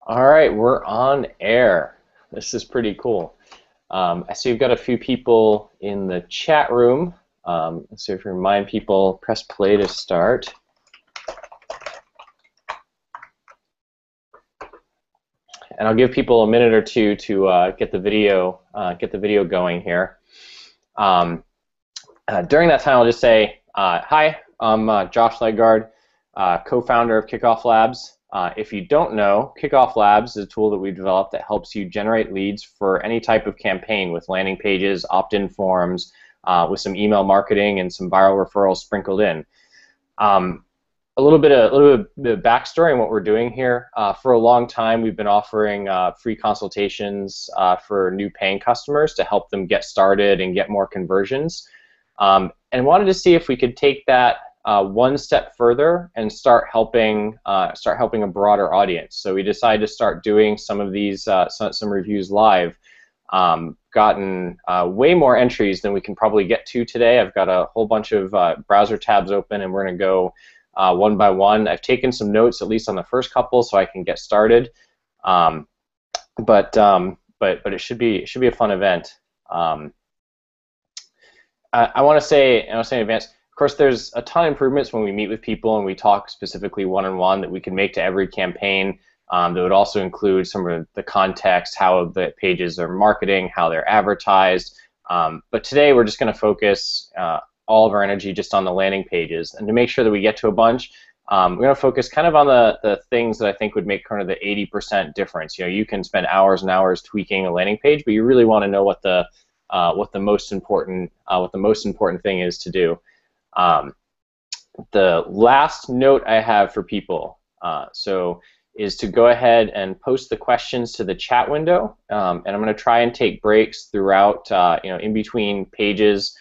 All right, we're on air. This is pretty cool. I see you've got a few people in the chat room. So if you remind people, press play to start. And I'll give people a minute or two to get the video going here. During that time, I'll just say, hi, I'm Josh Ledgard, co-founder of KickoffLabs. If you don't know, KickoffLabs is a tool that we've developed that helps you generate leads for any type of campaign with landing pages, opt-in forms, with some email marketing and some viral referrals sprinkled in. A little bit of backstory on what we're doing here. For a long time, we've been offering free consultations for new paying customers to help them get started and get more conversions. And wanted to see if we could take that one step further and start helping a broader audience. So we decided to start doing some of these some reviews live. Gotten way more entries than we can probably get to today. I've got a whole bunch of browser tabs open, and we're going to go one by one. I've taken some notes, at least on the first couple, so I can get started. But it should be a fun event. I want to say in advance, of course, there's a ton of improvements when we meet with people and we talk specifically one-on-one that we can make to every campaign. That would also include some of the context, how the pages are marketing, how they're advertised. But today we're just going to focus all of our energy just on the landing pages. And to make sure that we get to a bunch, we're going to focus kind of on the things that I think would make kind of the 80% difference. You know, you can spend hours and hours tweaking a landing page, but you really want to know what the most important thing is to do. The last note I have for people is to go ahead and post the questions to the chat window, and I'm going to try and take breaks throughout, in between pages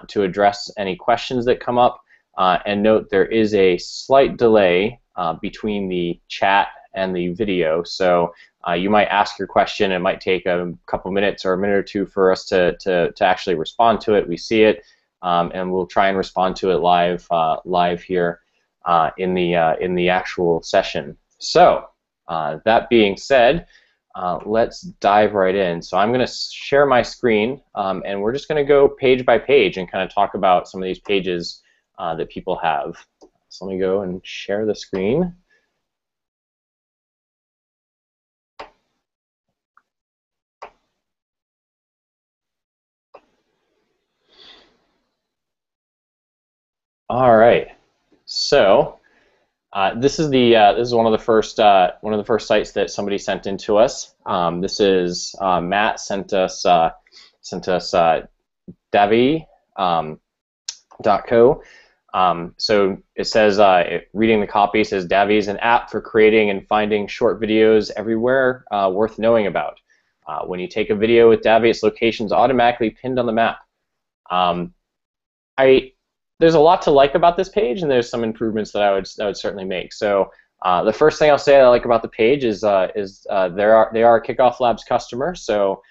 to address any questions that come up. And note there is a slight delay between the chat and the video, so you might ask your question. It might take a couple minutes or a minute or two for us to actually respond to it. We see it, and we'll try and respond to it live here in the actual session. So that being said, let's dive right in. So I'm going to share my screen, and we're just going to go page by page and kind of talk about some of these pages that people have. So let me go and share the screen. All right. So this is one of the first sites that somebody sent in to us. This is Matt sent us Davi.co. So it says, reading the copy, it says Davi is an app for creating and finding short videos everywhere worth knowing about. When you take a video with Davi, its location is automatically pinned on the map. There's a lot to like about this page, and there's some improvements that I would certainly make. So the first thing I'll say I like about the page is they are a KickoffLabs customer, so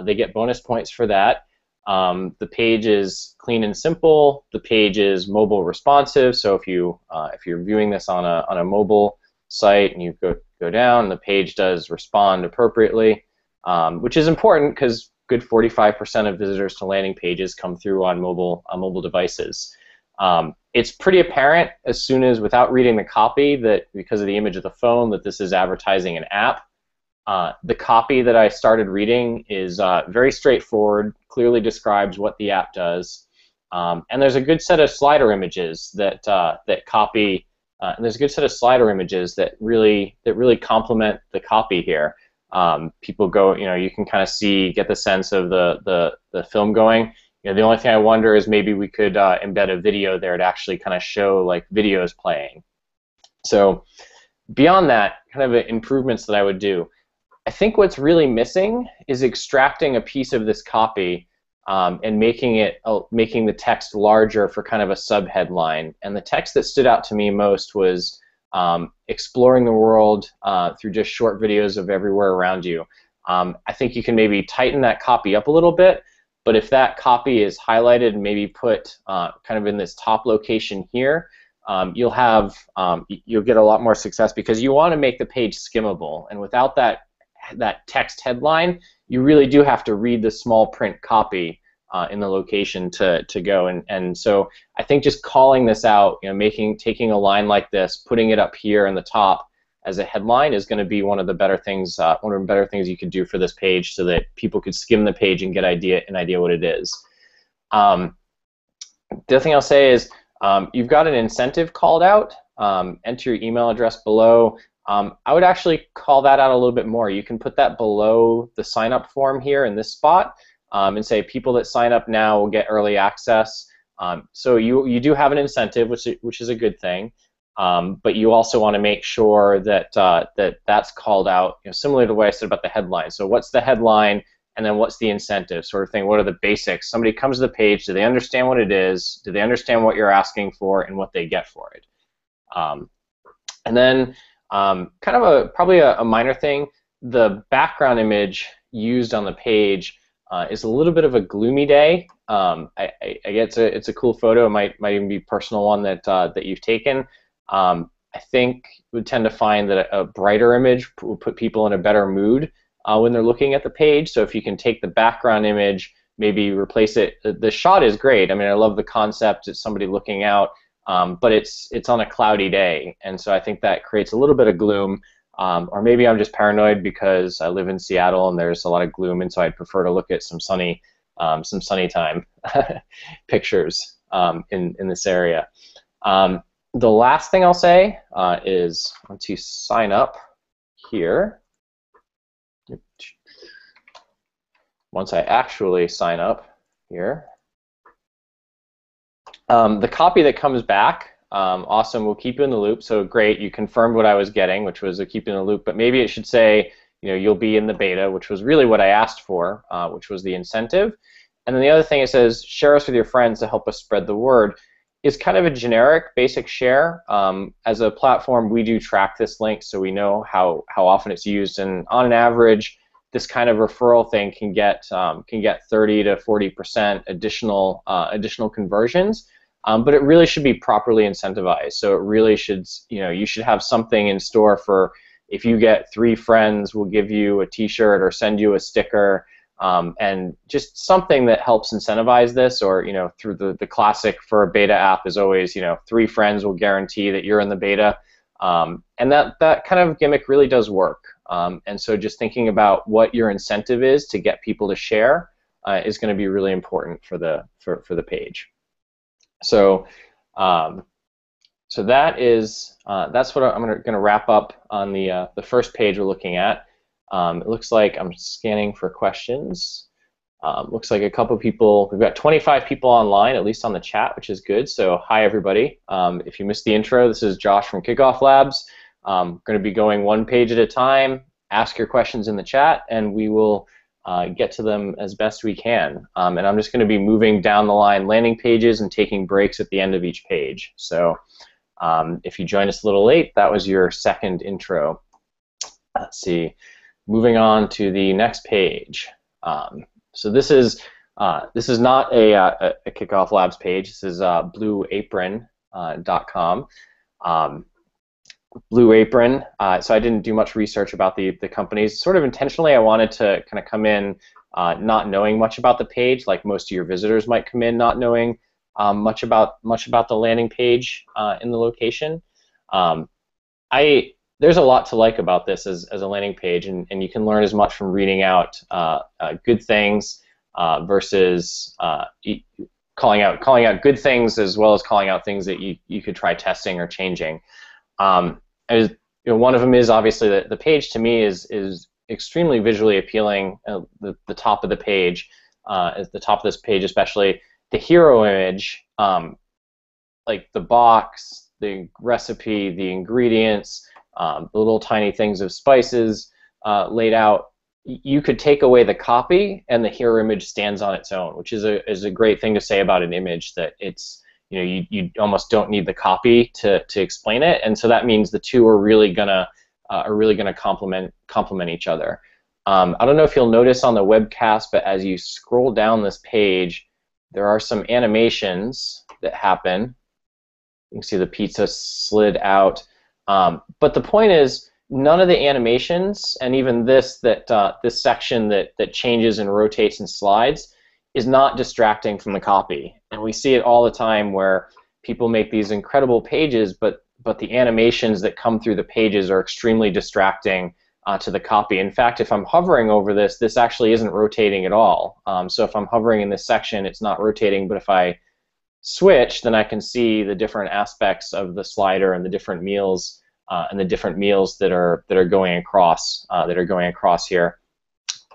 they get bonus points for that. The page is clean and simple. The page is mobile responsive. So if you're viewing this on a mobile site and you go down, the page does respond appropriately, which is important because good 45% of visitors to landing pages come through on mobile devices. It's pretty apparent as soon as, without reading the copy, that because of the image of the phone, that this is advertising an app. The copy that I started reading is very straightforward, clearly describes what the app does, and there's a good set of slider images that and there's a good set of slider images that really complement the copy here. People go, you can kind of get the sense of the film going. The only thing I wonder is maybe we could embed a video there to actually kind of show like videos playing. So beyond that, kind of improvements that I would do, I think what's really missing is extracting a piece of this copy and making the text larger for kind of a subheadline. And the text that stood out to me most was exploring the world through just short videos of everywhere around you. I think you can maybe tighten that copy up a little bit. But if that copy is highlighted and maybe put kind of in this top location here, you'll get a lot more success because you want to make the page skimmable, and without that text headline, you really do have to read the small print copy in the location to go. And so I think just calling this out, taking a line like this, putting it up here in the top as a headline is going to be one of the better things you could do for this page, so that people could skim the page and get an idea what it is. The other thing I'll say is you've got an incentive called out. Enter your email address below. I would actually call that out a little bit more. You can put that below the sign-up form here in this spot, and say people that sign up now will get early access. So you do have an incentive, which is a good thing. But you also want to make sure that that's called out, similar to what I said about the headline. So what's the headline, and then what's the incentive, sort of thing. What are the basics? Somebody comes to the page, do they understand what it is? Do they understand what you're asking for and what they get for it? And then kind of probably a minor thing, the background image used on the page is a little bit of a gloomy day. I get it's a cool photo. It might even be a personal one that you've taken. I think we would tend to find that a brighter image will put people in a better mood when they're looking at the page. So if you can take the background image, maybe replace it. The shot is great. I mean, I love the concept. It's somebody looking out, but it's on a cloudy day, and so I think that creates a little bit of gloom. Or maybe I'm just paranoid because I live in Seattle and there's a lot of gloom, and so I'd prefer to look at some sunny time pictures in this area. The last thing I'll say is once you sign up here, once I actually sign up here, the copy that comes back, awesome, we'll keep you in the loop. So great, you confirmed what I was getting, which was a keep you in the loop, but maybe it should say, you'll be in the beta, which was really what I asked for, which was the incentive. And then the other thing it says, share us with your friends to help us spread the word, is kind of a generic basic share. As a platform, we do track this link, so we know how often it's used, and on an average, this kind of referral thing can get 30 to 40% additional conversions. But it really should be properly incentivized. So it really should, you should have something in store for, if you get 3 friends, we'll give you a T-shirt or send you a sticker, and just something that helps incentivize this. Or through the classic for a beta app is always 3 friends will guarantee that you're in the beta, and that kind of gimmick really does work. And so just thinking about what your incentive is to get people to share is going to be really important for the page. So, so that's what I'm going to wrap up on the first page we're looking at. It looks like I'm scanning for questions. Looks like a couple people. We've got 25 people online, at least on the chat, which is good. So hi everybody. If you missed the intro, this is Josh from Kickoff Labs. Going to be going one page at a time. Ask your questions in the chat, and we will get to them as best we can. And I'm just going to be moving down the line landing pages and taking breaks at the end of each page. So if you joined us a little late, that was your second intro. Let's see. Moving on to the next page. So this is not a Kickoff Labs page. This is blueapron.com. Blue Apron. So I didn't do much research about the companies. Sort of intentionally, I wanted to kind of come in not knowing much about the page, like most of your visitors might come in not knowing much about the landing page in the location. There's a lot to like about this as a landing page, and you can learn as much from reading out good things versus calling out good things, as well as calling out things that you could try testing or changing. One of them is obviously that the page to me is extremely visually appealing. The top of the page, at the top of this page especially, the hero image, like the box, the recipe, the ingredients, the little tiny things of spices laid out. You could take away the copy, and the hero image stands on its own, which is a great thing to say about an image, that it's you almost don't need the copy to explain it, and so that means the two are really gonna complement each other. I don't know if you'll notice on the webcast, but as you scroll down this page, there are some animations that happen. You can see the pizza slid out. But the point is, none of the animations, and even this this section that changes and rotates and slides, is not distracting from the copy. And we see it all the time where people make these incredible pages, but the animations that come through the pages are extremely distracting to the copy. In fact, if I'm hovering over this, this actually isn't rotating at all. So if I'm hovering in this section, it's not rotating, but if I switch, then I can see the different aspects of the slider and the different meals that are going across here.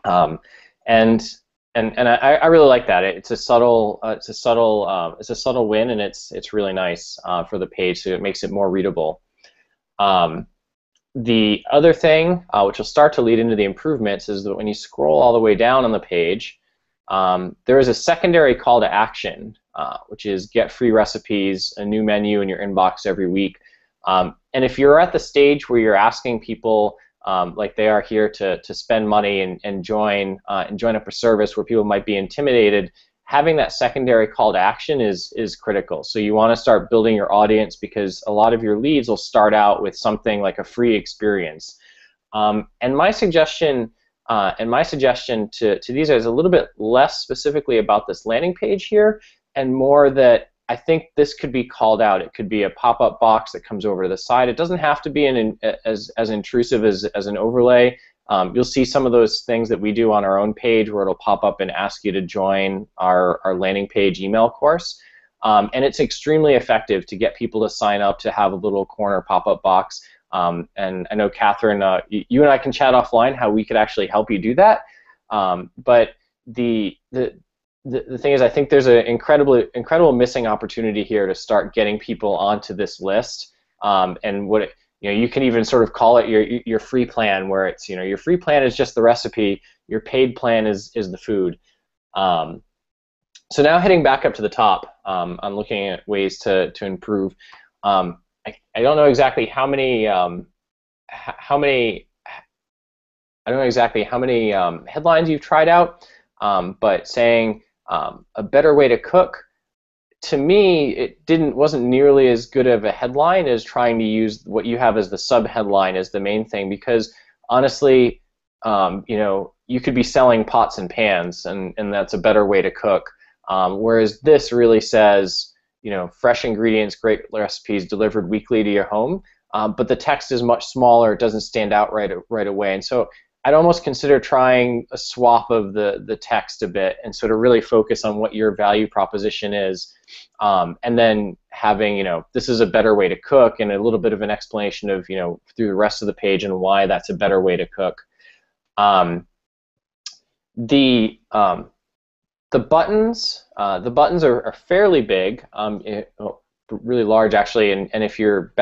And I really like that. It's a subtle win, and it's really nice for the page, so it makes it more readable. The other thing, which will start to lead into the improvements, is that when you scroll all the way down on the page, there is a secondary call to action, which is get free recipes, a new menu in your inbox every week. And if you're at the stage where you're asking people, like they are here, to spend money and join up a service where people might be intimidated, having that secondary call to action is critical. So you want to start building your audience, because a lot of your leads will start out with something like a free experience. And my suggestion to these guys is a little bit less specifically about this landing page here, and more that I think this could be called out. It could be a pop-up box that comes over to the side. It doesn't have to be as intrusive as an overlay. You'll see some of those things that we do on our own page where it'll pop up and ask you to join our landing page email course. And it's extremely effective to get people to sign up, to have a little corner pop-up box. And I know, Catherine, you and I can chat offline how we could actually help you do that. But the thing is, I think there's an incredible missing opportunity here to start getting people onto this list. And what you can even sort of call it your free plan, where it's your free plan is just the recipe, your paid plan is the food. So now heading back up to the top, I'm looking at ways to improve. I don't know exactly how many headlines you've tried out, but saying a better way to cook, to me, it wasn't nearly as good of a headline as trying to use what you have as the sub-headline as the main thing, because honestly, you could be selling pots and pans, and that's a better way to cook. Whereas this really says, fresh ingredients, great recipes delivered weekly to your home, but the text is much smaller. It doesn't stand out right away, and so I'd almost consider trying a swap of the text a bit, and sort of really focus on what your value proposition is, and then having, this is a better way to cook, and a little bit of an explanation of, through the rest of the page and why that's a better way to cook. The buttons are fairly big, really large actually, and if you're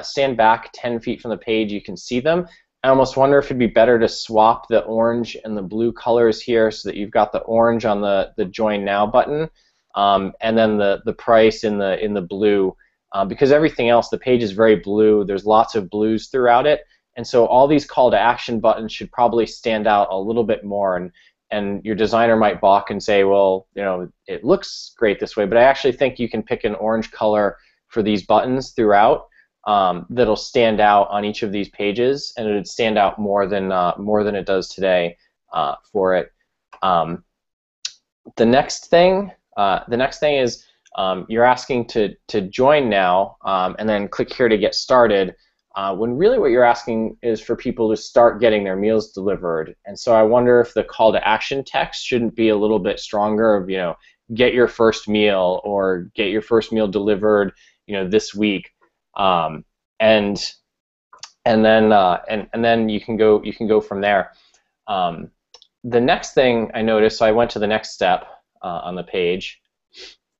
stand back 10 feet from the page, you can see them. I almost wonder if it'd be better to swap the orange and the blue colors here, so that you've got the orange on the Join Now button, and then the price in the blue, because everything else, the page is very blue. There's lots of blues throughout it, and so all these call to action buttons should probably stand out a little bit more. And your designer might balk and say, well, it looks great this way, but I actually think you can pick an orange color for these buttons throughout. That'll stand out on each of these pages, and it would stand out more than it does today for it. The next thing is you're asking to join now, and then click here to get started. When really what you're asking is for people to start getting their meals delivered. And so I wonder if the call to action text shouldn't be a little bit stronger of, get your first meal, or get your first meal delivered, this week. And then you can go from there. The next thing I noticed, so I went to the next step on the page,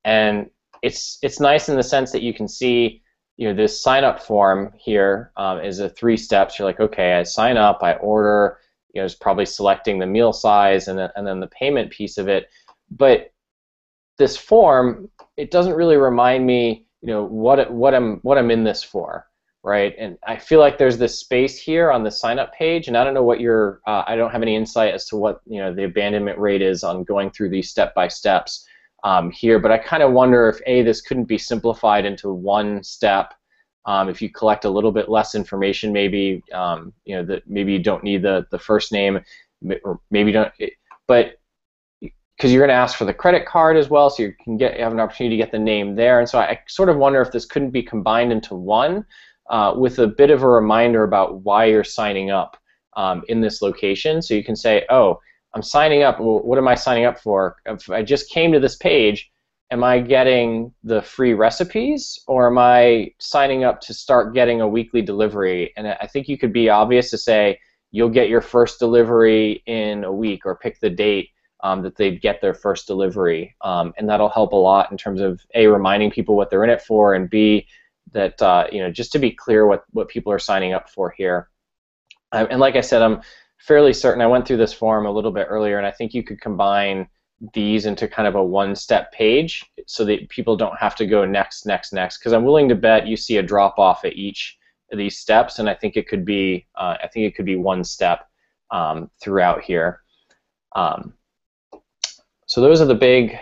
and it's nice in the sense that you can see, this sign-up form here is a 3 steps. You're like, okay, I sign up, I order, it's probably selecting the meal size, and then the payment piece of it. But this form, it doesn't really remind me, what I'm in this for, right? And I feel like there's this space here on the sign-up page, and I don't know what I don't have any insight as to what the abandonment rate is on going through these step-by-steps. here, but I kind of wonder if this couldn't be simplified into one step. If you collect a little bit less information, maybe that maybe you don't need the first name, or maybe you don't, but because you're going to ask for the credit card as well, so you can have an opportunity to get the name there. And so I sort of wonder if this couldn't be combined into one, with a bit of a reminder about why you're signing up in this location. So you can say, oh, I'm signing up. Well, what am I signing up for? If I just came to this page, am I getting the free recipes, or am I signing up to start getting a weekly delivery? And I think you could be obvious to say you'll get your first delivery in a week, or pick the date that they'd get their first delivery, and that'll help a lot in terms of A, reminding people what they're in it for, and B, that just to be clear what people are signing up for here. And like I said, I'm fairly certain, I went through this form a little bit earlier, and I think you could combine these into kind of a one-step page so that people don't have to go next, next, next, because I'm willing to bet you see a drop-off at each of these steps, and I think it could be one step throughout here. So those are the big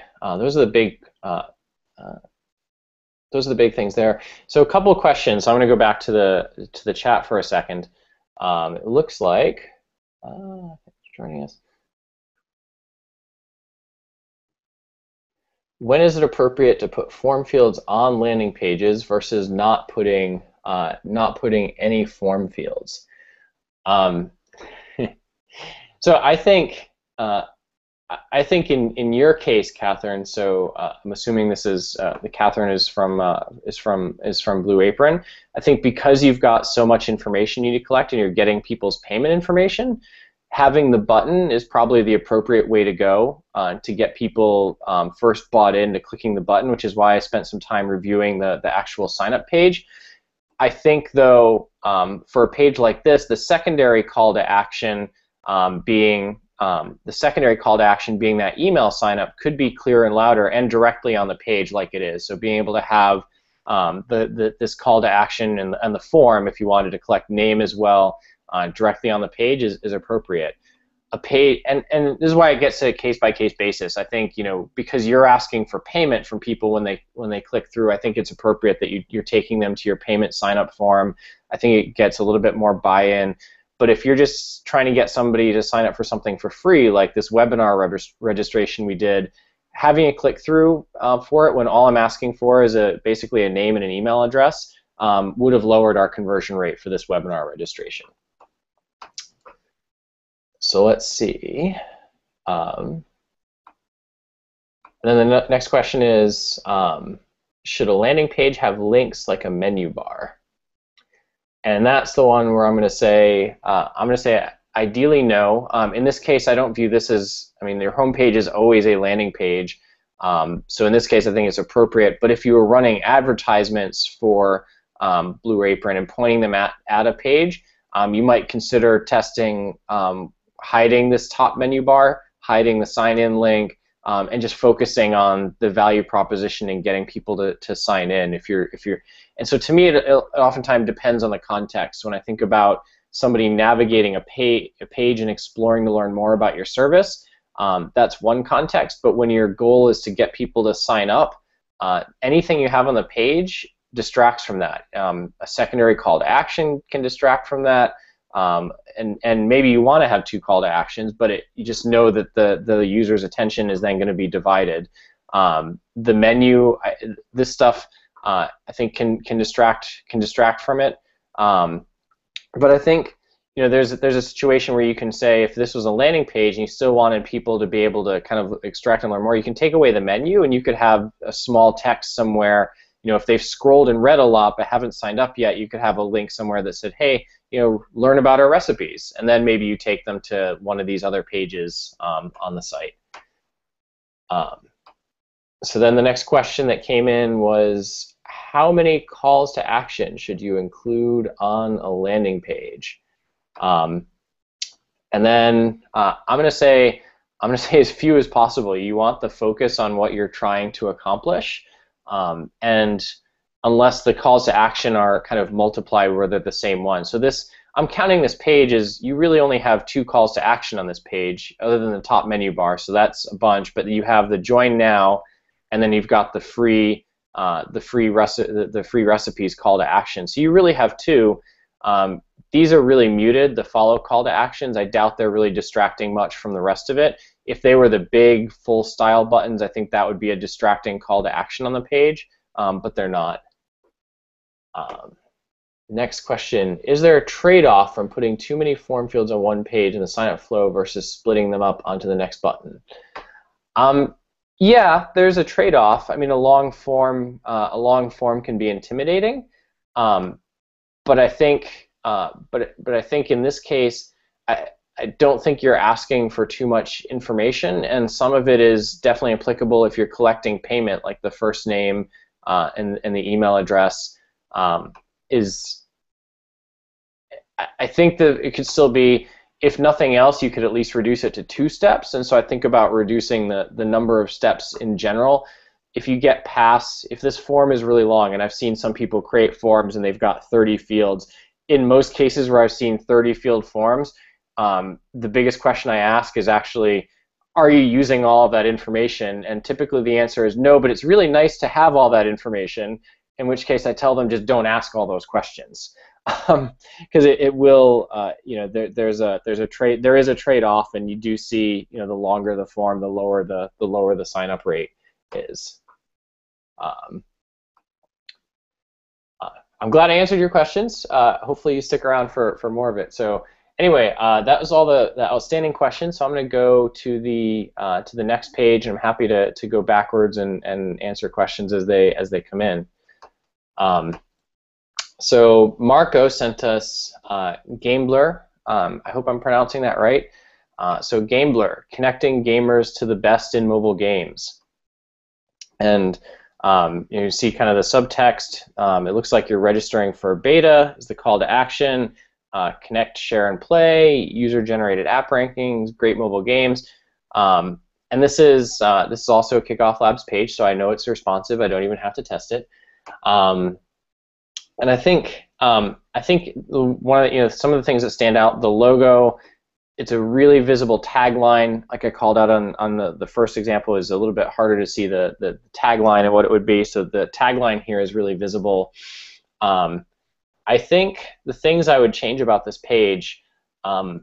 things there. So a couple of questions. I'm going to go back to the chat for a second. It looks like joining us. When is it appropriate to put form fields on landing pages versus not putting any form fields? So I think in your case, Catherine. So I'm assuming this is Catherine is from Blue Apron. I think because you've got so much information you need to collect and you're getting people's payment information, having the button is probably the appropriate way to go to get people first bought into clicking the button, which is why I spent some time reviewing the actual sign-up page. I think, though, for a page like this, the secondary call to action being that email sign-up could be clearer and louder and directly on the page like it is. So being able to have this call to action and the form, if you wanted to collect name as well, directly on the page is appropriate. A page, and this is why it gets a case-by-case basis. I think, because you're asking for payment from people when they click through, I think it's appropriate that you're taking them to your payment sign-up form. I think it gets a little bit more buy-in. But if you're just trying to get somebody to sign up for something for free, like this webinar registration we did, having a click through for it when all I'm asking for is basically a name and an email address would have lowered our conversion rate for this webinar registration. So let's see. And then the next question is, should a landing page have links like a menu bar? And that's the one where I'm going to say ideally no. In this case, I don't view this as, your home page is always a landing page. So in this case, I think it's appropriate. But if you were running advertisements for Blue Apron and pointing them at a page, you might consider testing hiding this top menu bar, hiding the sign-in link, and just focusing on the value proposition and getting people to sign in. And so to me, it oftentimes depends on the context. When I think about somebody navigating a page and exploring to learn more about your service, that's one context. But when your goal is to get people to sign up, anything you have on the page distracts from that. A secondary call to action can distract from that. And maybe you want to have two call to actions, but you just know that the user's attention is then going to be divided. The menu, this stuff, I think can distract from it. But I think there's a situation where you can say, if this was a landing page and you still wanted people to be able to kind of extract and learn more, you can take away the menu and you could have a small text somewhere. If they've scrolled and read a lot but haven't signed up yet, you could have a link somewhere that said, hey, learn about our recipes, and then maybe you take them to one of these other pages on the site. So then the next question that came in was, how many calls to action should you include on a landing page? And then I'm going to say as few as possible. You want the focus on what you're trying to accomplish, and unless the calls to action are kind of multiplied where they're the same one. So I'm counting this page as you really only have 2 calls to action on this page, other than the top menu bar, so that's a bunch. But you have the join now and then you've got the free recipes call to action. So you really have two. These are really muted, the follow call to actions. I doubt they're really distracting much from the rest of it. If they were the big full style buttons, I think that would be a distracting call to action on the page, but they're not. Next question, is there a trade-off from putting too many form fields on one page in the sign-up flow versus splitting them up onto the next button? Yeah, there's a trade-off. I mean, a long form can be intimidating, but I think in this case, I don't think you're asking for too much information, and some of it is definitely applicable if you're collecting payment, like the first name and the email address. I think that it could still be, if nothing else, you could at least reduce it to 2 steps, and so I think about reducing the number of steps in general. If you get past, if this form is really long, and I've seen some people create forms and they've got 30 fields, in most cases where I've seen 30 field forms, the biggest question I ask is actually, are you using all of that information? And typically the answer is no, but it's really nice to have all that information, in which case I tell them just don't ask all those questions. Because it will, there is a trade-off, and you do see, the longer the form, the lower the sign-up rate is. I'm glad I answered your questions. Hopefully you stick around for more of it. So anyway, that was all the outstanding questions. So I'm going to go to the next page, and I'm happy to go backwards and answer questions as they come in. So Marco sent us Gambler. I hope I'm pronouncing that right. So Gambler, connecting gamers to the best in mobile games. And you see kind of the subtext. It looks like you're registering for beta is the call to action. Connect, share, and play. User-generated app rankings. Great mobile games. And this is also a KickoffLabs page, so I know it's responsive. I don't even have to test it. And I think one of the, some of the things that stand out, the logo, it's a really visible tagline. Like I called out on the first example, is a little bit harder to see the tagline and what it would be. So the tagline here is really visible. I think the things I would change about this page, I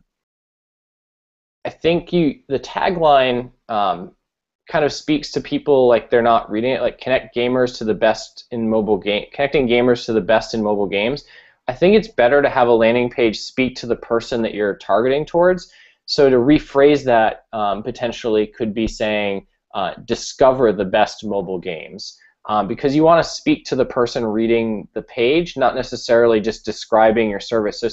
think the tagline kind of speaks to people like they're not reading it, like connecting gamers to the best in mobile games. I think it's better to have a landing page speak to the person that you're targeting towards. So to rephrase that potentially could be saying discover the best mobile games, because you want to speak to the person reading the page, not necessarily just describing your service. So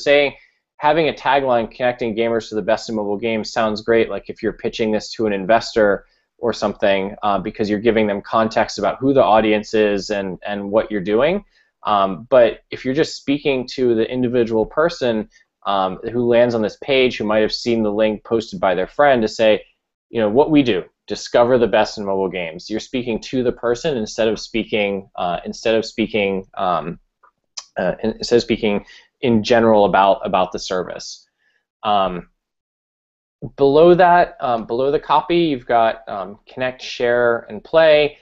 having a tagline connecting gamers to the best in mobile games sounds great, like if you're pitching this to an investor or something, because you're giving them context about who the audience is and what you're doing. But if you're just speaking to the individual person who lands on this page, who might have seen the link posted by their friend, to say, what we do, discover the best in mobile games. You're speaking to the person instead of speaking in general about the service. Below that, below the copy, you've got connect, share, and play,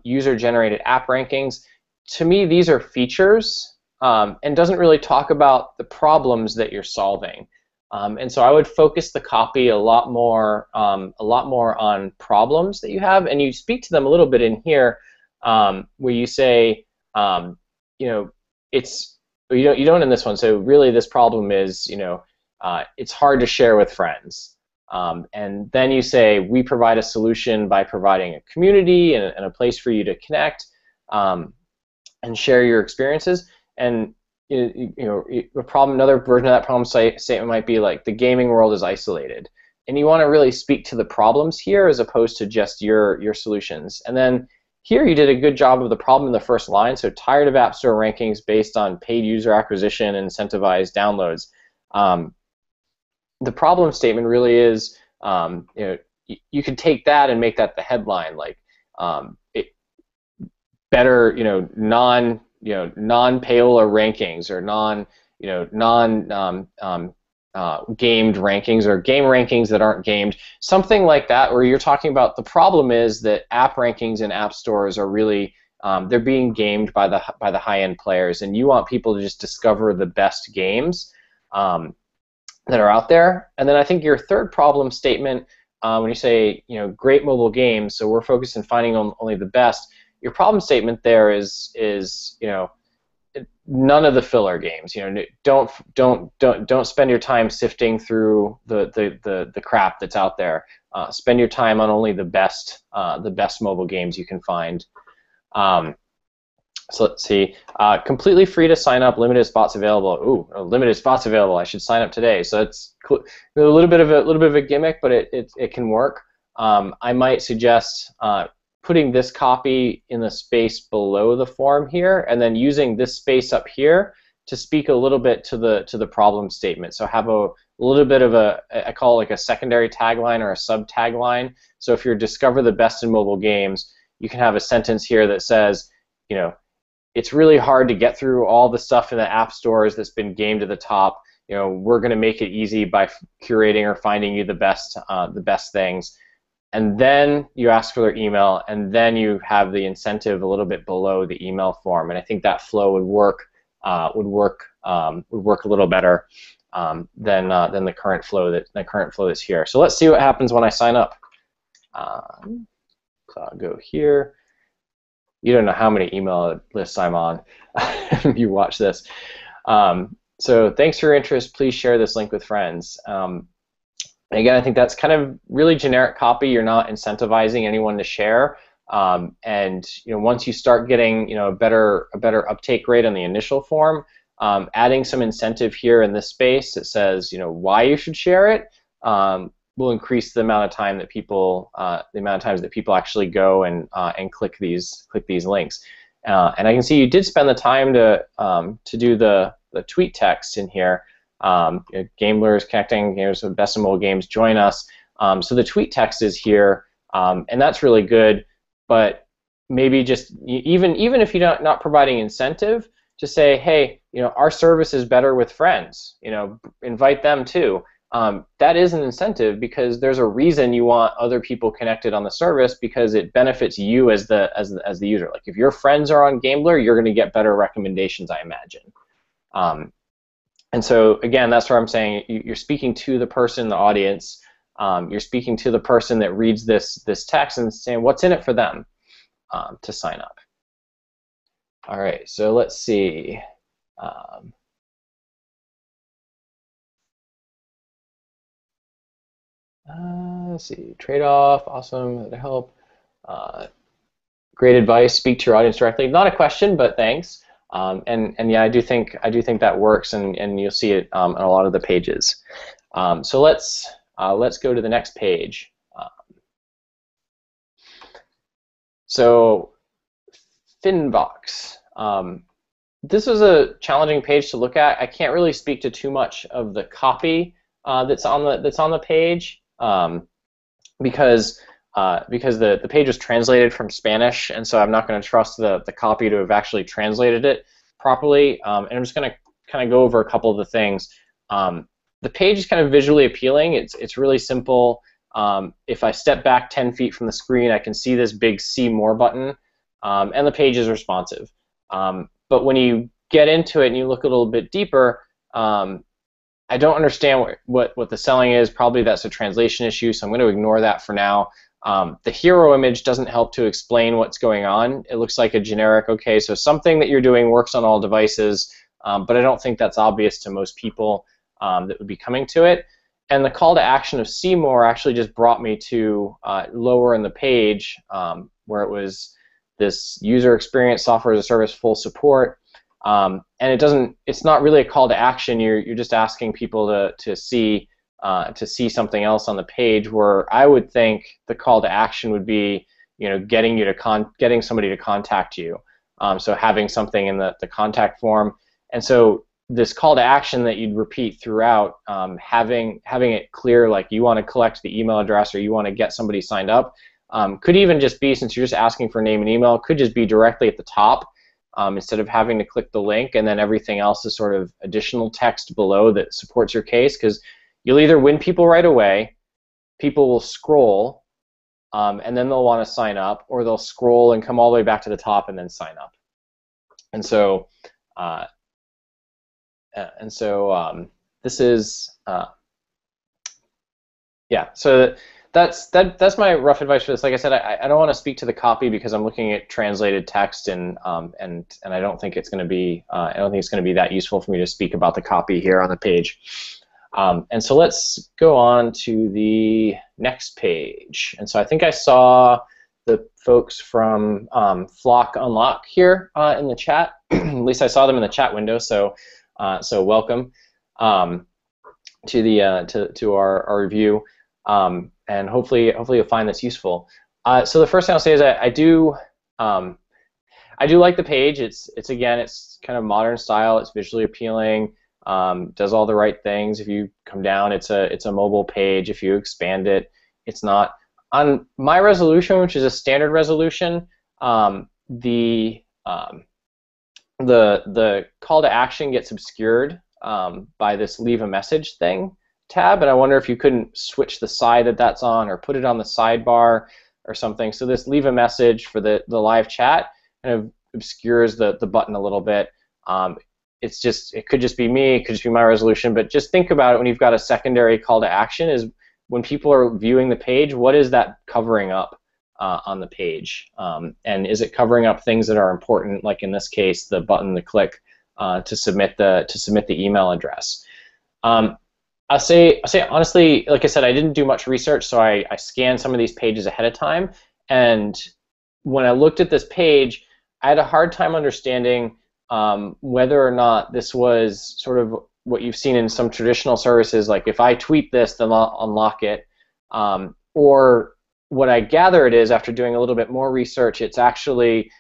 user-generated app rankings. To me, these are features and doesn't really talk about the problems that you're solving. And so I would focus the copy a lot more on problems that you have, and you speak to them a little bit in here, where you say, it's you don't in this one. So really, this problem is, it's hard to share with friends. And then you say, we provide a solution by providing a community and a place for you to connect and share your experiences. And another version of that problem statement might be like, the gaming world is isolated. And you want to really speak to the problems here as opposed to just your solutions. And then here you did a good job of the problem in the first line. So tired of App Store rankings based on paid user acquisition and incentivized downloads. The problem statement really is, you could take that and make that the headline, like better, non-payola rankings, or gamed rankings or game rankings that aren't gamed, something like that, where you're talking about the problem is that app rankings in app stores are really they're being gamed by the high-end players, and you want people to just discover the best games that are out there. And then I think your third problem statement, when you say great mobile games, so we're focused on finding only the best. Your problem statement there is none of the filler games. Don't spend your time sifting through the crap that's out there. Spend your time on only the best mobile games you can find. So let's see. Completely free to sign up. Limited spots available. Ooh, limited spots available. I should sign up today. So it's a little bit of a gimmick, but it can work. I might suggest putting this copy in the space below the form here, and then using this space up here to speak a little bit to the problem statement. So have a little bit of I call it like a secondary tagline or a sub tagline. So if you're discover the best in mobile games, you can have a sentence here that says, it's really hard to get through all the stuff in the app stores that's been gamed to the top. We're going to make it easy by curating or finding you the best things. And then you ask for their email, and then you have the incentive a little bit below the email form. And I think that flow would work a little better than the current flow that's here. So let's see what happens when I sign up. So I'll go here. You don't know how many email lists I'm on. You watch this. So thanks for your interest. Please share this link with friends. Again, I think that's kind of really generic copy. You're not incentivizing anyone to share. And once you start getting a better uptake rate on the initial form, adding some incentive here in this space that says why you should share it will increase the amount of time that people times that people actually go and click these links. And I can see you did spend the time to do the tweet text in here. Gamblers connecting, so best in mobile games, join us. So the tweet text is here, and that's really good. But maybe just even if you're not providing incentive, just say, hey, our service is better with friends. Invite them too. That is an incentive because there's a reason you want other people connected on the service because it benefits you as the user. Like if your friends are on Gambler, you're going to get better recommendations, I imagine. And so again, that's where I'm saying you're speaking to the person in the audience. You're speaking to the person that reads this text and saying what's in it for them to sign up. All right, so let's see. Let's see. Trade-off, awesome. That'll help. Great advice. Speak to your audience directly. Not a question, but thanks. And yeah, I do think that works, and you'll see it on a lot of the pages. So let's go to the next page. So Finbox. This was a challenging page to look at. I can't really speak to too much of the copy that's on the page because the page was translated from Spanish, and so I'm not going to trust the copy to have actually translated it properly. And I'm just going to kind of go over a couple of the things. The page is kind of visually appealing. It's really simple. If I step back 10 feet from the screen, I can see this big See More button, and the page is responsive. But when you get into it and you look a little bit deeper, I don't understand what the selling is. Probably that's a translation issue, so I'm going to ignore that for now. The hero image doesn't help to explain what's going on. It looks like a generic, okay, so something that you're doing works on all devices, but I don't think that's obvious to most people that would be coming to it. And the call to action of See More actually just brought me to lower in the page where it was this user experience, software as a service, full support. And it's not really a call to action. You're just asking people to see something else on the page, where I would think the call to action would be, getting somebody to contact you. So having something in the contact form, and so this call to action that you'd repeat throughout, having it clear, like you want to collect the email address or you want to get somebody signed up, could even just be, since you're just asking for name and email, could just be directly at the top. instead of having to click the link and then everything else is sort of additional text below that supports your case, because you'll either win people right away, people will scroll, and then they'll want to sign up, or they'll scroll and come all the way back to the top and then sign up. And so, this is, yeah. So that's my rough advice for this. Like I said, I don't want to speak to the copy because I'm looking at translated text, and I don't think it's going to be that useful for me to speak about the copy here on the page. And so let's go on to the next page. And so I think I saw the folks from Flock Unlock here in the chat. At least I saw them in the chat window. So welcome to our review. And hopefully you'll find this useful. So the first thing I'll say is I do like the page. It's kind of modern style. It's visually appealing. Does all the right things. If you come down, it's a mobile page. If you expand it, it's not. On my resolution, which is a standard resolution, the call to action gets obscured by this leave a message tab, and I wonder if you couldn't switch the side that's on or put it on the sidebar or something. So this leave a message for the live chat kind of obscures the button a little bit. It could just be me, it could just be my resolution, but just think about it when you've got a secondary call to action is when people are viewing the page, what is that covering up on the page? And is it covering up things that are important, like in this case, the button to click to submit the email address? I'll say honestly, like I said, I didn't do much research, so I scanned some of these pages ahead of time, and when I looked at this page, I had a hard time understanding whether or not this was sort of what you've seen in some traditional services, like if I tweet this, then I'll unlock it, or what I gather it is, after doing a little bit more research, it's actually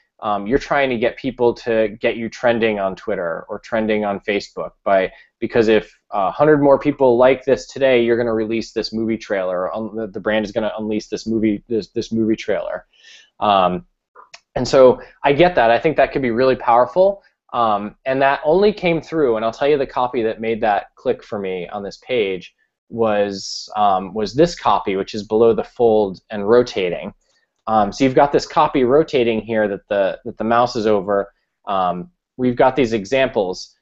you're trying to get people to get you trending on Twitter or trending on Facebook because if 100 more people like this today, you're going to release this movie trailer. The brand is going to unleash this movie trailer, and so I get that. I think that could be really powerful. And that only came through, and I'll tell you the copy that made that click for me on this page was this copy, which is below the fold and rotating. So you've got this copy rotating here that the mouse is over. We've got these examples.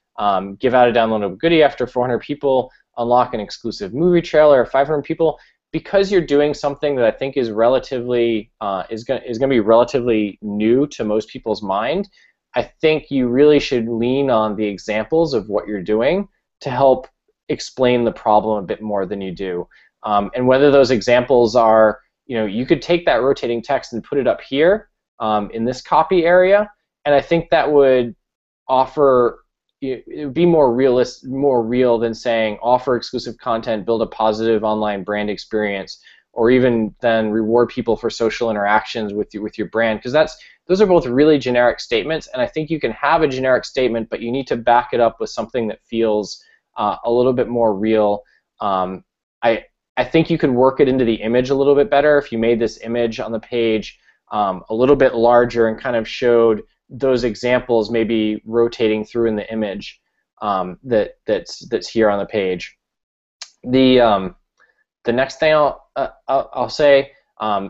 Give out a downloadable goodie after 400 people, unlock an exclusive movie trailer, 500 people. Because you're doing something that I think is relatively is going to be relatively new to most people's mind, I think you really should lean on the examples of what you're doing to help explain the problem a bit more than you do. And whether those examples are, you could take that rotating text and put it up here in this copy area, and I think that would offer, it would be more real than saying offer exclusive content, build a positive online brand experience, or even then reward people for social interactions with your brand, because those are both really generic statements, and I think you can have a generic statement, but you need to back it up with something that feels a little bit more real. I think you could work it into the image a little bit better if you made this image on the page a little bit larger and kind of showed those examples maybe rotating through in the image that's here on the page. The next thing I'll say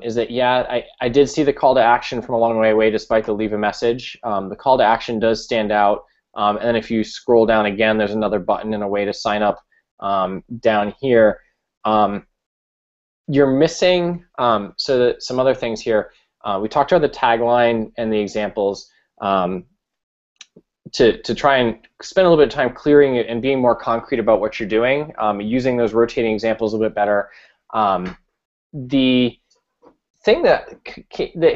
is that, yeah, I did see the call to action from a long way away despite the leave a message. The call to action does stand out, and then if you scroll down again, there's another button and a way to sign up down here. You're missing some other things here. We talked about the tagline and the examples to try and spend a little bit of time clearing it and being more concrete about what you're doing, using those rotating examples a little bit better. The thing that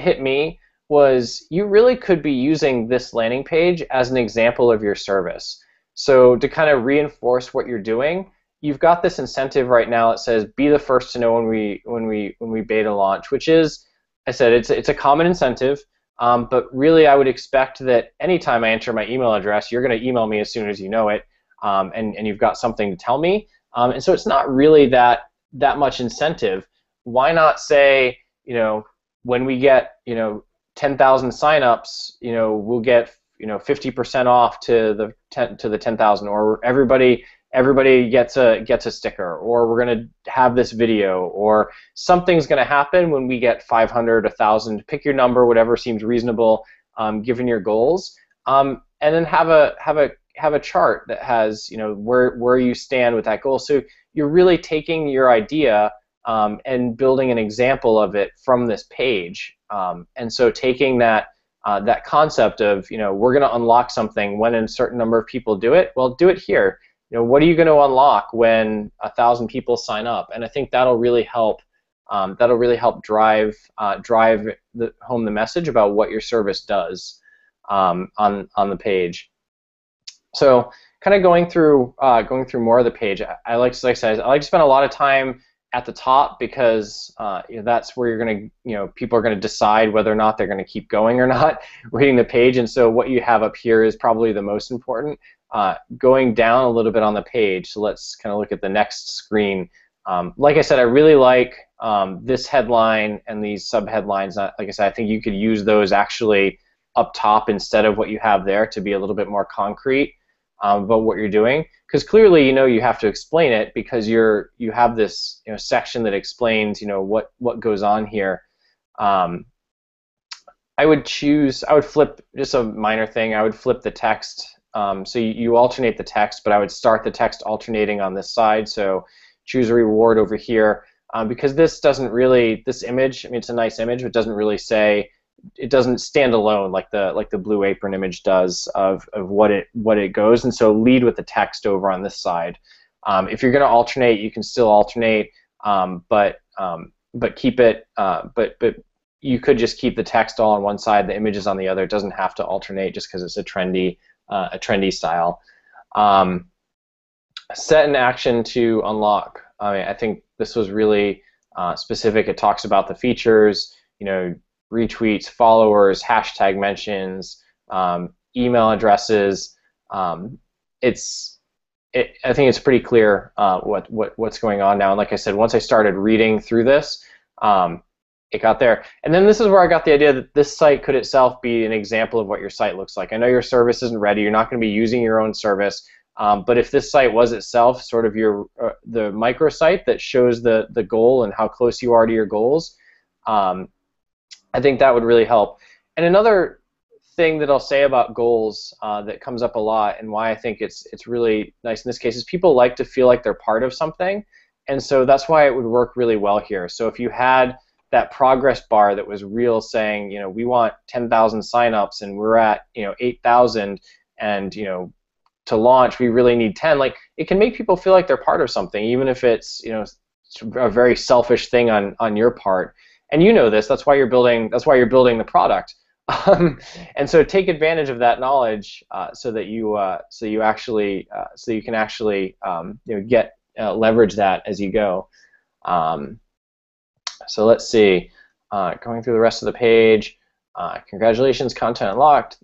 hit me was you really could be using this landing page as an example of your service. So to kind of reinforce what you're doing, you've got this incentive right now that says be the first to know when we beta launch, which is, I said, it's a common incentive, but really I would expect that anytime I enter my email address, you're going to email me as soon as you know it, and you've got something to tell me, and so it's not really that much incentive. Why not say, when we get 10,000 signups, we'll get 50% off to the 10,000, or everybody gets a sticker, or we're going to have this video, or something's going to happen when we get 500, 1,000. Pick your number, whatever seems reasonable, given your goals, and then have a chart that has where you stand with that goal. So you're really taking your idea and building an example of it from this page, and so taking that concept of we're going to unlock something when a certain number of people do it. Well, do it here. What are you going to unlock when 1,000 people sign up? And I think that'll really help. Drive home the message about what your service does on the page. So, kind of going through more of the page. I like to spend a lot of time at the top, because that's where you're going to people are going to decide whether or not they're going to keep going or not reading the page. And so what you have up here is probably the most important. Going down a little bit on the page, so let's kind of look at the next screen. Like I said, I really like this headline and these sub-headlines. Like I said, I think you could use those actually up top instead of what you have there, to be a little bit more concrete about what you're doing. Because clearly, you have to explain it, because you have this section that explains what goes on here. I would flip, just a minor thing, I would flip the text. So you alternate the text, but I would start the text alternating on this side. So choose a reward over here, because this image, I mean, it's a nice image, but it doesn't stand alone like the Blue Apron image does of what it goes. And so lead with the text over on this side. If you're going to alternate, you can still alternate, but keep it. But you could just keep the text all on one side, the images on the other. It doesn't have to alternate just because it's a trendy style. Set an action to unlock. I think this was really specific. It talks about the features, retweets, followers, hashtag mentions, email addresses. I think it's pretty clear what's going on now. And like I said, once I started reading through this, it got there. And then this is where I got the idea that this site could itself be an example of what your site looks like. I know your service isn't ready. You're not going to be using your own service. But if this site was itself sort of the microsite that shows the goal and how close you are to your goals, I think that would really help. And another thing that I'll say about goals that comes up a lot, and why I think it's really nice in this case, is people like to feel like they're part of something, and so that's why it would work really well here. So if you had that progress bar that was real, saying we want 10,000 signups and we're at 8,000, and to launch we really need 10. Like, it can make people feel like they're part of something, even if it's a very selfish thing on your part. And this. That's why you're building the product. And so take advantage of that knowledge, so you can actually get leverage that as you go. So let's see. Going through the rest of the page. Congratulations, content unlocked.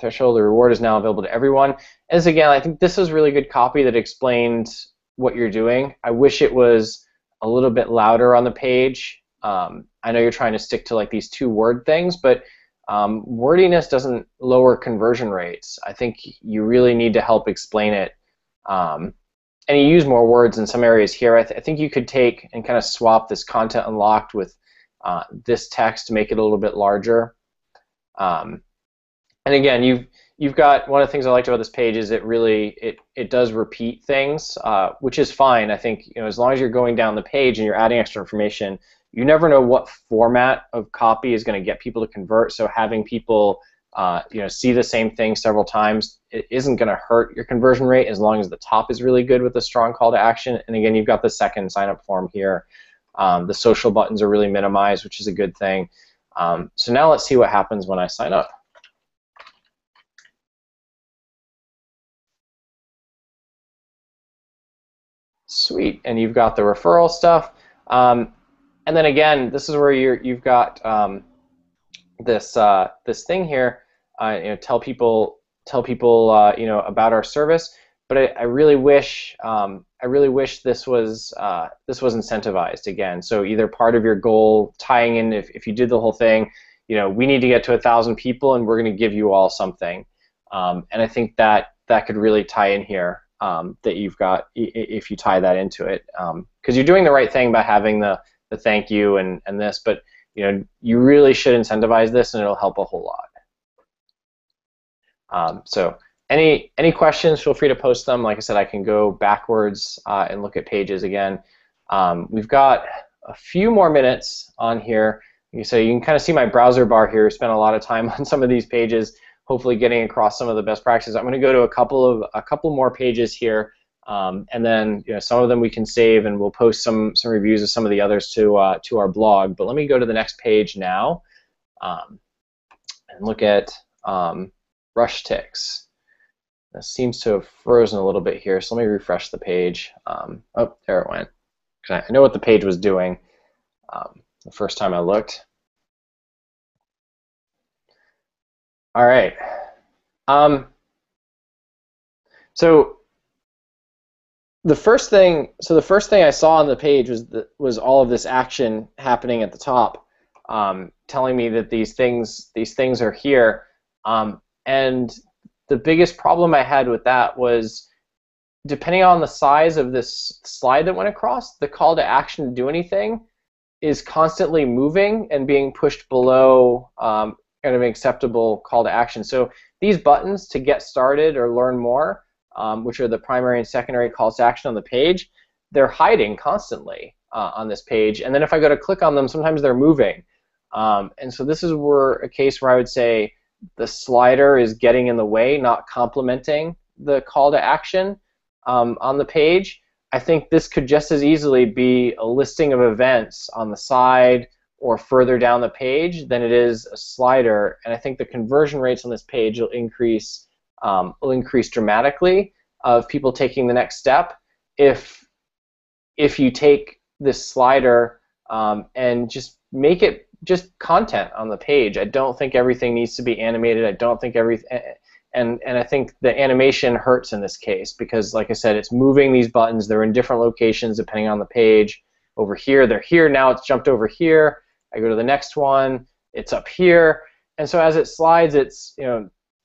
Threshold, the reward is now available to everyone. As again, I think this is really good copy that explains what you're doing. I wish it was a little bit louder on the page. I know you're trying to stick to like these 2-word things, but wordiness doesn't lower conversion rates. I think you really need to help explain it. And you use more words in some areas here. I think you could take and kind of swap this content unlocked with this text to make it a little bit larger. And again, you've got, one of the things I liked about this page is it does repeat things, which is fine. I think as long as you're going down the page and you're adding extra information, you never know what format of copy is going to get people to convert. So having people see the same thing several times, it isn't going to hurt your conversion rate as long as the top is really good with a strong call to action. And again, you've got the second sign-up form here. The social buttons are really minimized, which is a good thing. So now let's see what happens when I sign up. Sweet, and you've got the referral stuff. And then again, this is where you've got this thing here. Tell people about our service. But I really wish this was incentivized again. So either part of your goal, tying in, if you did the whole thing, we need to get to 1,000 people, and we're going to give you all something. And I think that could really tie in here, that you've got, if you tie that into it, because you're doing the right thing by having the thank you and this, but you really should incentivize this, and it'll help a whole lot. So any questions, feel free to post them. Like I said, I can go backwards and look at pages again. We've got a few more minutes on here. So you can kind of see my browser bar here. Spent a lot of time on some of these pages, hopefully getting across some of the best practices. I'm going to go to a couple more pages here, and then some of them we can save, and we'll post some reviews of some of the others to our blog. But let me go to the next page now, and look at rush ticks. This seems to have frozen a little bit here, so let me refresh the page. Oh, there it went. I know what the page was doing the first time I looked. All right. So the first thing I saw on the page was all of this action happening at the top, telling me that these things are here. And the biggest problem I had with that was, depending on the size of this slide that went across, the call to action to do anything is constantly moving and being pushed below kind of an acceptable call to action. So these buttons to get started or learn more, which are the primary and secondary calls to action on the page, they're hiding constantly on this page. And then if I go to click on them, sometimes they're moving. And so this is a case where I would say the slider is getting in the way, not complementing the call to action on the page. I think this could just as easily be a listing of events on the side or further down the page than it is a slider. And I think the conversion rates on this page will increase dramatically of people taking the next step if you take this slider and just make it just content on the page. I don't think everything needs to be animated. I don't think and I think the animation hurts in this case because, like I said, it's moving these buttons. They're in different locations depending on the page. Over here, they're here now. It's jumped over here. I go to the next one. It's up here. And so as it slides, it's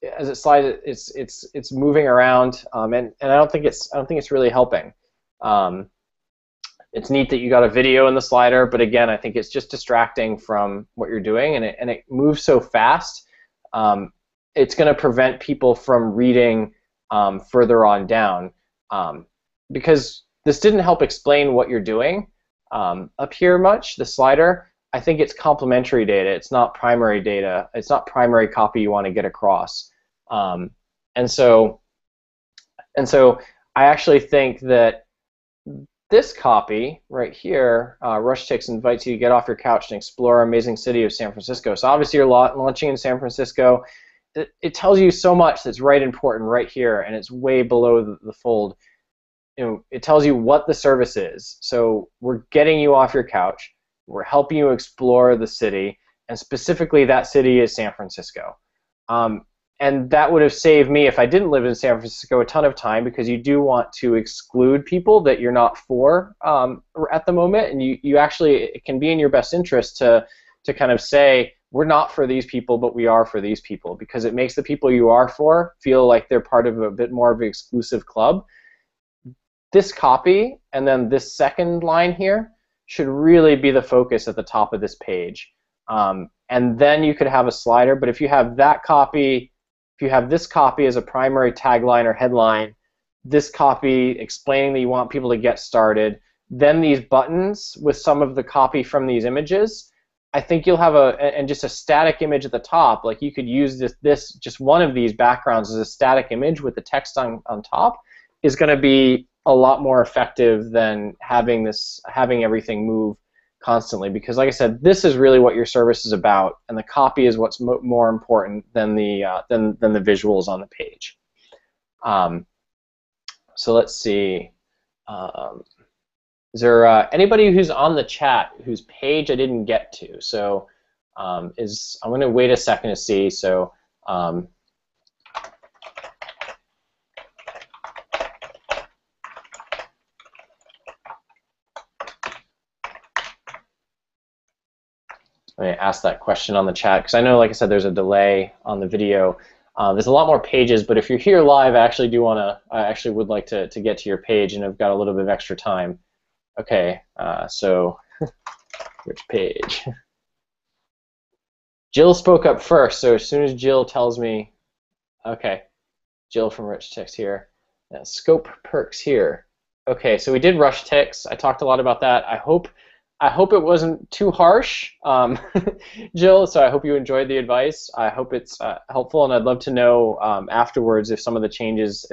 it's moving around. And I don't think it's really helping. It's neat that you got a video in the slider, but again, I think it's just distracting from what you're doing, and it moves so fast. It's going to prevent people from reading further on down because this didn't help explain what you're doing up here much, the slider. I think it's complementary data. It's not primary data. It's not primary copy you want to get across. And so I actually think that this copy right here, Rush Ticks invites you to get off your couch and explore our amazing city of San Francisco. So obviously you're launching in San Francisco. It tells you so much that's right important right here, and it's way below the fold. It tells you what the service is. So we're getting you off your couch. We're helping you explore the city, and specifically that city is San Francisco. And that would have saved me, if I didn't live in San Francisco, a ton of time, because you do want to exclude people that you're not for at the moment, and you actually, it can be in your best interest to kind of say, we're not for these people, but we are for these people, because it makes the people you are for feel like they're part of a bit more of an exclusive club. This copy and then this second line here should really be the focus at the top of this page. And then you could have a slider, but if you have that copy, if you have this copy as a primary tagline or headline, this copy explaining that you want people to get started, then these buttons with some of the copy from these images, I think you'll have and just a static image at the top. Like you could use this just one of these backgrounds as a static image with the text on top is going to be a lot more effective than having everything move constantly, because like I said, this is really what your service is about, and the copy is what's more important than the visuals on the page. So let's see. Is there anybody who's on the chat whose page I didn't get to? So I'm going to wait a second to see. So Let me ask that question on the chat, because I know, like I said, there's a delay on the video. There's a lot more pages, but if you're here live, I actually would like to get to your page, and I've got a little bit of extra time. Okay, so which page? Jill spoke up first, so as soon as Jill tells me, okay, Jill from Rich Ticks here. Scope perks here. Okay, so we did rush ticks. I talked a lot about that. I hope it wasn't too harsh, Jill. So I hope you enjoyed the advice. I hope it's helpful, and I'd love to know afterwards if some of the changes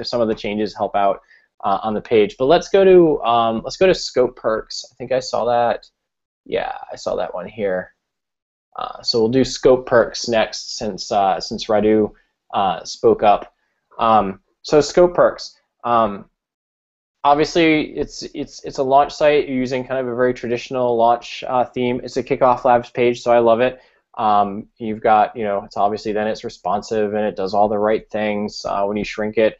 help out on the page. But let's go to scope perks. I think I saw that. Yeah, I saw that one here. So we'll do scope perks next, since Radu spoke up. So scope perks. Obviously, it's a launch site. You're using kind of a very traditional launch theme. It's a KickoffLabs page, so I love it. You've got, it's obviously then it's responsive and it does all the right things when you shrink it.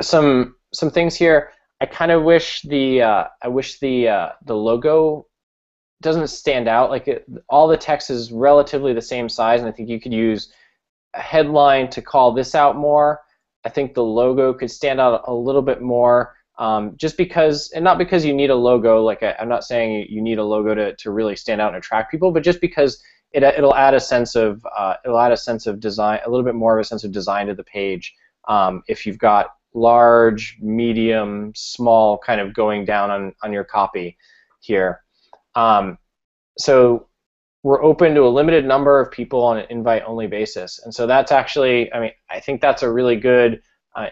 Some things here. I kind of wish the logo doesn't stand out. Like all the text is relatively the same size, and I think you could use a headline to call this out more. I think the logo could stand out a little bit more, just because, and not because you need a logo. Like I'm not saying you need a logo to really stand out and attract people, but just because it'll add a sense of design, a little bit more of a sense of design to the page. If you've got large, medium, small, kind of going down on your copy here. So we're open to a limited number of people on an invite-only basis, and so that's actually, I think that's a really good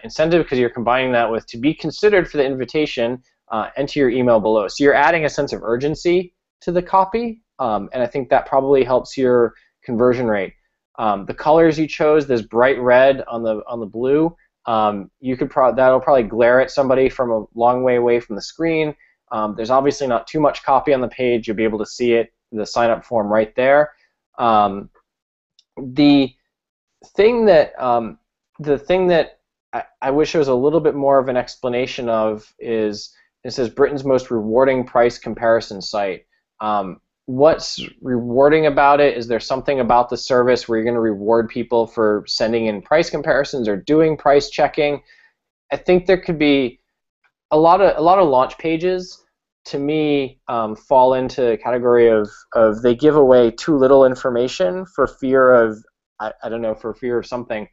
incentive, because you're combining that with to be considered for the invitation, enter your email below. So you're adding a sense of urgency to the copy, and I think that probably helps your conversion rate. The colors you chose, this bright red on the blue, that'll probably glare at somebody from a long way away from the screen. There's obviously not too much copy on the page. You'll be able to see it, the sign-up form right there. The thing that I wish there was a little bit more of an explanation of is, it says Britain's most rewarding price comparison site. What's rewarding about it? Is there something about the service where you're going to reward people for sending in price comparisons or doing price checking? I think there could be a lot of launch pages, to me, fall into a category of they give away too little information for fear of, I don't know, for fear of something.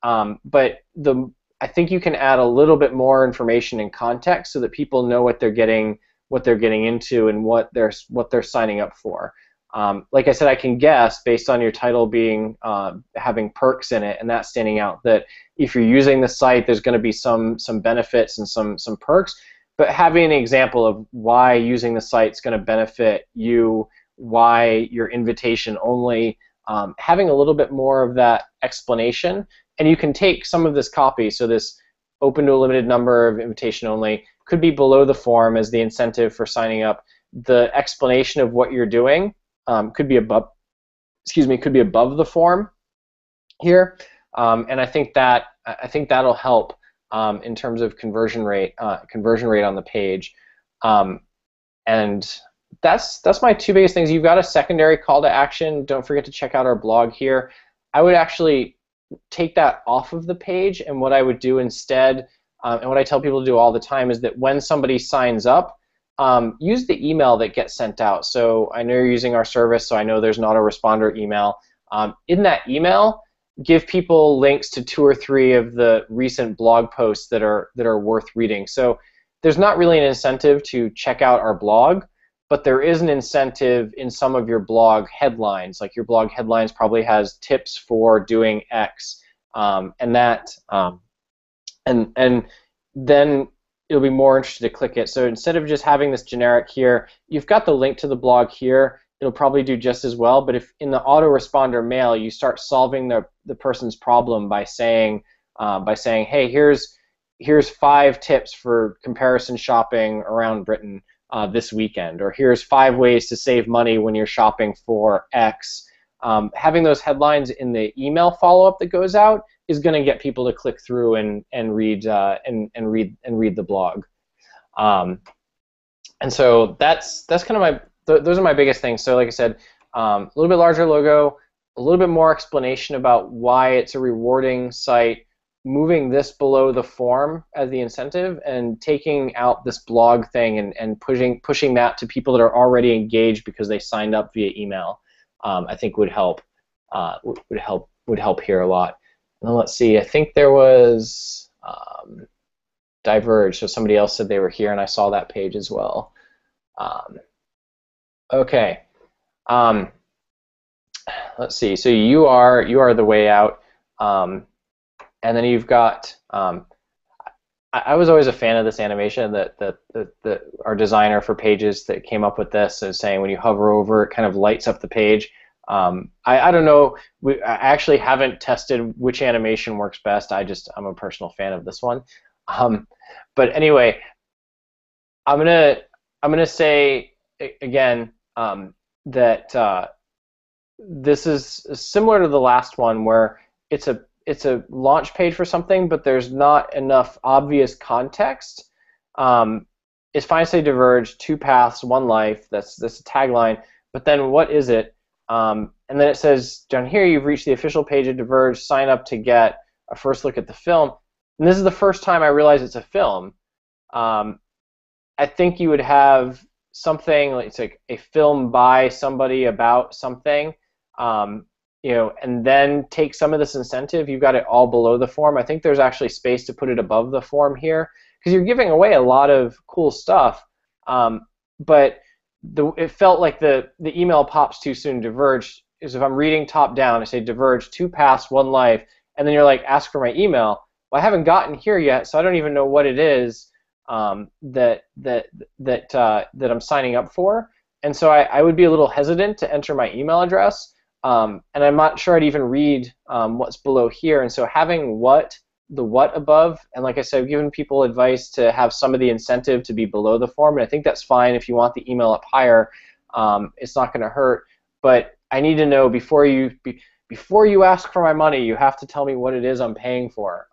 But I think you can add a little bit more information and context so that people know what they're getting into and what they're signing up for. Like I said, I can guess based on your title being having perks in it and that standing out, that if you're using the site, there's going to be some benefits and some perks. But having an example of why using the site is going to benefit you, why your invitation only, having a little bit more of that explanation, and you can take some of this copy. So this open to a limited number of invitation only could be below the form as the incentive for signing up. The explanation of what you're doing could be above the form here, and I think that'll help in terms of conversion rate on the page, and that's my two biggest things. You've got a secondary call to action. Don't forget to check out our blog here. I would actually take that off of the page, and what I would do instead, and what I tell people to do all the time, is that when somebody signs up, use the email that gets sent out. So I know you're using our service, so I know there's an autoresponder email. In that email, give people links to 2 or 3 of the recent blog posts that are worth reading. So there's not really an incentive to check out our blog, but there is an incentive in some of your blog headlines. Like your blog headlines probably has tips for doing X, and then you'll be more interested to click it. So instead of just having this generic here, you've got the link to the blog here. It'll probably do just as well, but if in the autoresponder mail you start solving the person's problem by saying, hey, here's 5 tips for comparison shopping around Britain this weekend, or here's 5 ways to save money when you're shopping for X. Having those headlines in the email follow-up that goes out is going to get people to click through and read the blog. And so that's kind of those are my biggest things. So like I said, a little bit larger logo, a little bit more explanation about why it's a rewarding site, moving this below the form as the incentive, and taking out this blog thing and pushing that to people that are already engaged because they signed up via email. I think would help here a lot. And then let's see. I think there was Diverge. So somebody else said they were here, and I saw that page as well. Okay. Let's see. So you are the way out, and then you've got. I was always a fan of this animation that our designer for pages that came up with this is saying when you hover over it kind of lights up the page. I don't know. I actually haven't tested which animation works best. I'm a personal fan of this one. But anyway, I'm gonna say again that this is similar to the last one where it's a launch page for something, but there's not enough obvious context. It's fine to say Diverge, 2 paths, 1 life. That's a tagline. But then what is it? And then it says down here, you've reached the official page of Diverge. Sign up to get a first look at the film. And this is the first time I realized it's a film. I think you would have something like it's like a film by somebody about something. You know, and then take some of this incentive. You've got it all below the form. I think there's actually space to put it above the form here because you're giving away a lot of cool stuff. But it felt like the email pops too soon. Diverge is if I'm reading top down, I say Diverge, 2 paths, 1 life, and then you're like, ask for my email. Well, I haven't gotten here yet, so I don't even know what it is that I'm signing up for. And so I would be a little hesitant to enter my email address. And I'm not sure I'd even read what's below here. And so having the what above, and like I said, I've given people advice to have some of the incentive to be below the form, and I think that's fine if you want the email up higher. It's not going to hurt. But I need to know before you ask for my money, you have to tell me what it is I'm paying for.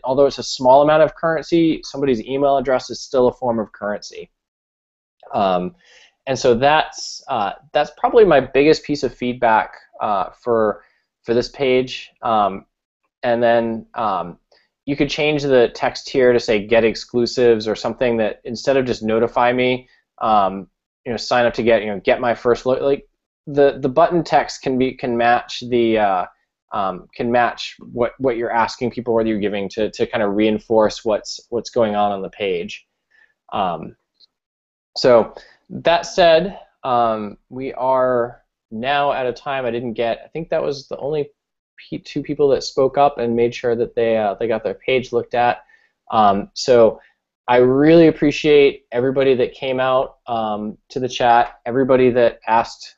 Although it's a small amount of currency, somebody's email address is still a form of currency. And so that's probably my biggest piece of feedback for this page. And then you could change the text here to say get exclusives or something that instead of just notify me, sign up to get my first look. Like the button text can match what you're asking people, whether you're giving to kind of reinforce what's going on the page. So that said, we are now at a time I think that was the only 2 people that spoke up and made sure that they got their page looked at. So I really appreciate everybody that came out to the chat, everybody that asked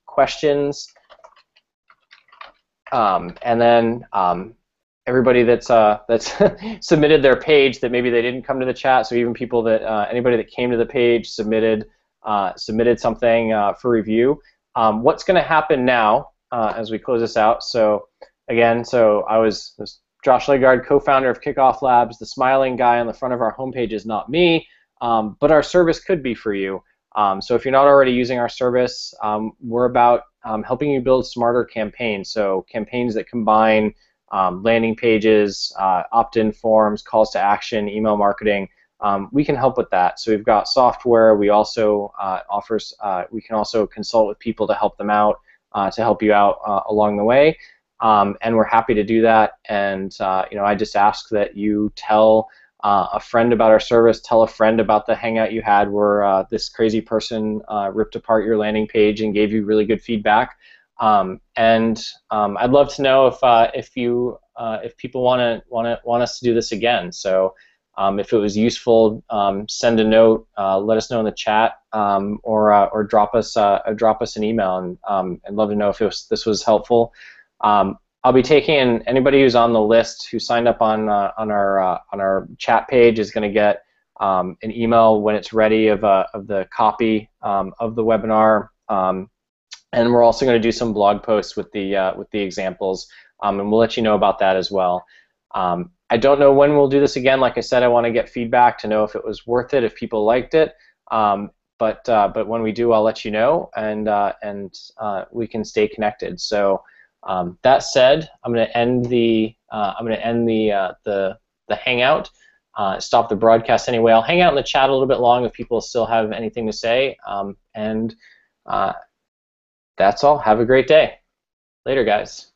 questions, and then everybody that's submitted their page that maybe they didn't come to the chat. So even people that anybody that came to the page submitted something for review. What's going to happen now as we close this out? So again, I was Josh Ledgard, co-founder of KickoffLabs. The smiling guy on the front of our homepage is not me, but our service could be for you. So if you're not already using our service, we're about helping you build smarter campaigns. So campaigns that combine landing pages, opt-in forms, calls to action, email marketing. We can help with that. So we've got software. We also we can also consult with people to help them out, to help you out along the way. And we're happy to do that. And I just ask that you tell a friend about our service, tell a friend about the hangout you had where this crazy person ripped apart your landing page and gave you really good feedback. And I'd love to know if people want us to do this again. So if it was useful, send a note, let us know in the chat, or drop us an email, and I'd love to know if this was helpful. I'll be taking anybody who's on the list who signed up on our chat page is going to get an email when it's ready of the copy of the webinar. And we're also going to do some blog posts with the examples, and we'll let you know about that as well. I don't know when we'll do this again. Like I said, I want to get feedback to know if it was worth it, if people liked it. but when we do, I'll let you know, and we can stay connected. So that said, I'm going to end the Hangout. Stop the broadcast anyway. I'll hang out in the chat a little bit long if people still have anything to say. And that's all. Have a great day. Later, guys.